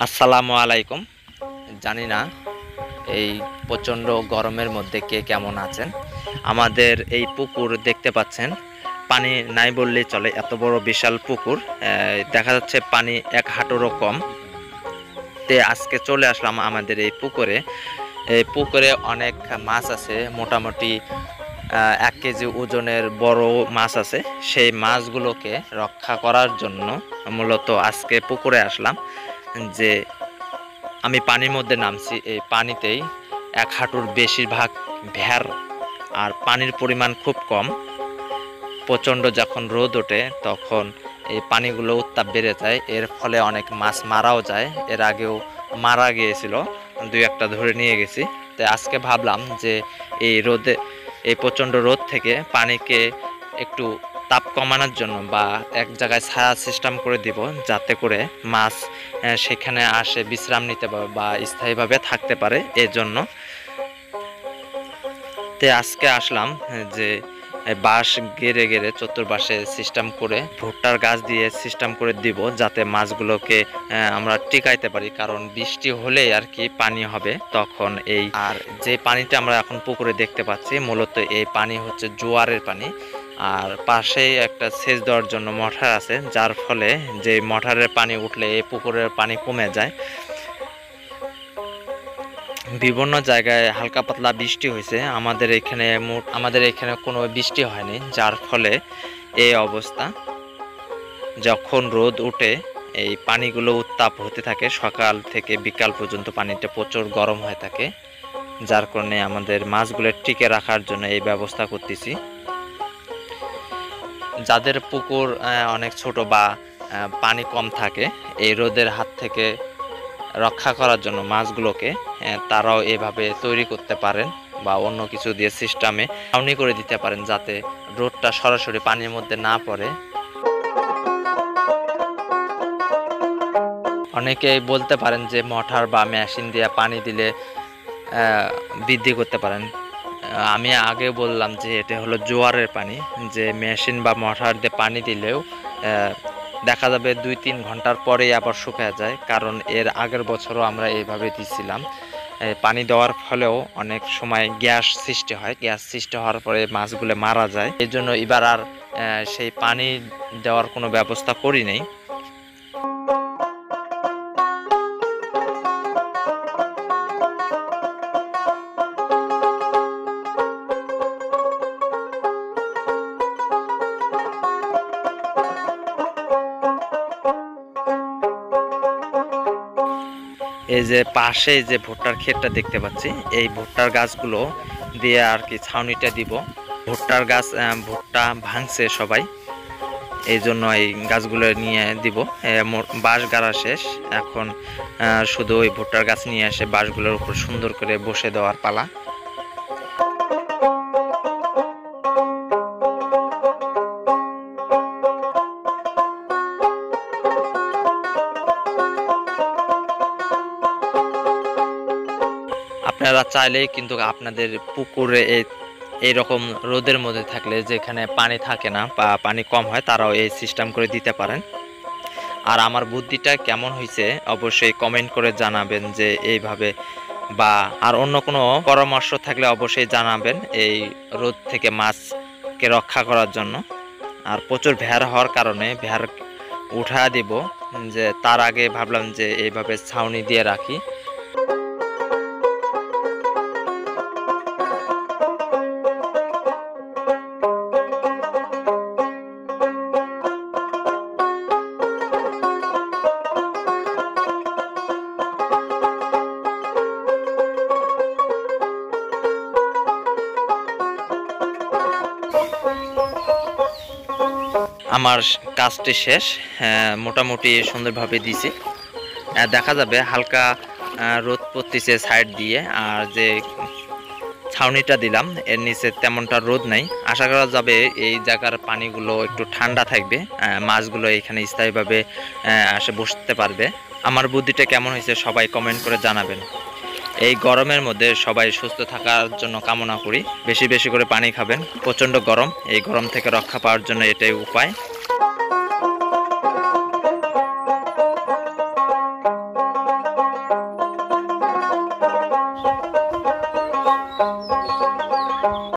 আসসালামু আলাইকুম। জানি না এই প্রচণ্ড গরমের মধ্যে কে কেমন আছেন। আমাদের এই পুকুর দেখতে পাচ্ছেন, পানি নাই বললেই চলে, এত বড় বিশাল পুকুর। দেখা যাচ্ছে পানি এক হাঁটুরও কম। আজকে চলে আসলাম আমাদের এই পুকুরে। এই পুকুরে অনেক মাছ আছে, মোটামুটি 1 কেজি ওজনের বড় মাছ আছে। সেই মাছগুলোকে রক্ষা করার জন্য মূলত আজকে পুকুরে আসলাম। যে আমি পানির মধ্যে নামছি, এই পানিতেই 1 হাঁটুর বেশিরভাগ ভেড়, আর পানির পরিমাণ খুব কম। প্রচণ্ড যখন রোদ ওঠে তখন এই পানিগুলো উত্তাপ বেড়ে যায়, এর ফলে অনেক মাছ মারাও যায়। এর আগেও মারা গিয়েছিল, 2-1টা ধরে নিয়ে গেছি। তাই আজকে ভাবলাম যে এই প্রচণ্ড রোদ থেকে পানিকে একটু তাপ কমানোর জন্য বা এক জায়গায় ছায়া সিস্টেম করে দিব, যাতে করে মাছ সেখানে আসে বিশ্রাম নিতে পারে বা স্থায়ীভাবে থাকতে পারে। এজন্য আজকে আসলাম যে বাঁশ গেড়ে গেড়ে চতুর্পাশে সিস্টেম করে ভুট্টার গাছ দিয়ে সিস্টেম করে দিব, যাতে মাছগুলোকে আমরা টিকাইতে পারি। কারণ বৃষ্টি হলেই আর কি পানি হবে তখন। আর যে পানিটা আমরা এখন পুকুরে দেখতে পাচ্ছি, মূলত এই পানি হচ্ছে জোয়ারের পানি। আর পাশেই একটা সেচ দেওয়ার জন্য মোটর আছে, যার ফলে যে মোটরের পানি উঠলে এই পুকুরের পানি কমে যায়। বিভিন্ন জায়গায় হালকা পাতলা বৃষ্টি হয়েছে, আমাদের এখানে কোনো বৃষ্টি হয়নি, যার ফলে এই অবস্থা। যখন রোদ উঠে এই পানিগুলো উত্তাপ হতে থাকে, সকাল থেকে বিকাল পর্যন্ত পানিটা প্রচুর গরম হয়ে থাকে, যার কারণে আমাদের মাছগুলো টিকে রাখার জন্য এই ব্যবস্থা করতেছি। যাদের পুকুর অনেক ছোট বা পানি কম থাকে, এই রোদের হাত থেকে রক্ষা করার জন্য মাছগুলোকে তারাও এভাবে তৈরি করতে পারেন বা অন্য কিছু দিয়ে সিস্টেমে ছাউনি করে দিতে পারেন, যাতে রোদটা সরাসরি পানির মধ্যে না পড়ে। অনেকেই বলতে পারেন যে মোটর বা মেশিন দিয়ে পানি দিলে বৃদ্ধি করতে পারেন। আমি আগে বললাম যে এটা হলো জোয়ারের পানি, যে মেশিন বা মোটর দিয়ে পানি দিলেও দেখা যাবে 2-3 ঘন্টার পরেই আবার শুকিয়ে যায়। কারণ এর আগের বছরও আমরা এইভাবে দিছিলাম। পানি দেওয়ার ফলেও অনেক সময় গ্যাস সৃষ্টি হয়, গ্যাস সৃষ্টি হওয়ার পরে মাছগুলো মারা যায়। এই জন্য এবার আর সেই পানি দেওয়ার কোনো ব্যবস্থা করি নেই। এই যে পাশে যে ভুট্টার ক্ষেতটা দেখতে পাচ্ছি, এই ভুট্টার গাছগুলো দিয়ে আর কি ছাউনিটা দিব। ভুট্টার গাছ ভুট্টা ভাঙছে সবাই, এই জন্য এই গাছগুলো নিয়ে দিব। বাঁশ গাড়া শেষ, এখন শুধু ওই ভুট্টার গাছ নিয়ে এসে বাঁশগুলোর উপর সুন্দর করে বসে দেওয়ার পালা। আপনারা চাইলেই কিন্তু আপনাদের পুকুরে এইরকম রোদের মধ্যে থাকলে, যেখানে পানি থাকে না বা পানি কম হয়, তারাও এই সিস্টেম করে দিতে পারেন। আর আমার বুদ্ধিটা কেমন হয়েছে অবশ্যই কমেন্ট করে জানাবেন, যে এইভাবে বা আর অন্য কোনো পরামর্শ থাকলে অবশ্যই জানাবেন এই রোদ থেকে মাছকে রক্ষা করার জন্য। আর প্রচুর ভেড় হওয়ার কারণে ভেড় উঠা দিব, যে তার আগে ভাবলাম যে এইভাবে ছাউনি দিয়ে রাখি। আমার কাজটি শেষ, মোটামুটি সুন্দরভাবে দিছি। দেখা যাবে হালকা রোদ পড়তেছে সাইড দিয়ে, আর যে ছাউনিটা দিলাম এর নিচে তেমনটা রোদ নাই। আশা করা যাবে এই জায়গার পানিগুলো একটু ঠান্ডা থাকবে, মাছগুলো এখানে স্থায়ীভাবে এসে বসতে পারবে। আমার বুদ্ধিটা কেমন হয়েছে সবাই কমেন্ট করে জানাবেন। এই গরমের মধ্যে সবাই সুস্থ থাকার জন্য কামনা করি। বেশি বেশি করে পানি খাবেন, প্রচণ্ড গরম, এই গরম থেকে রক্ষা পাওয়ার জন্য এটাই উপায়।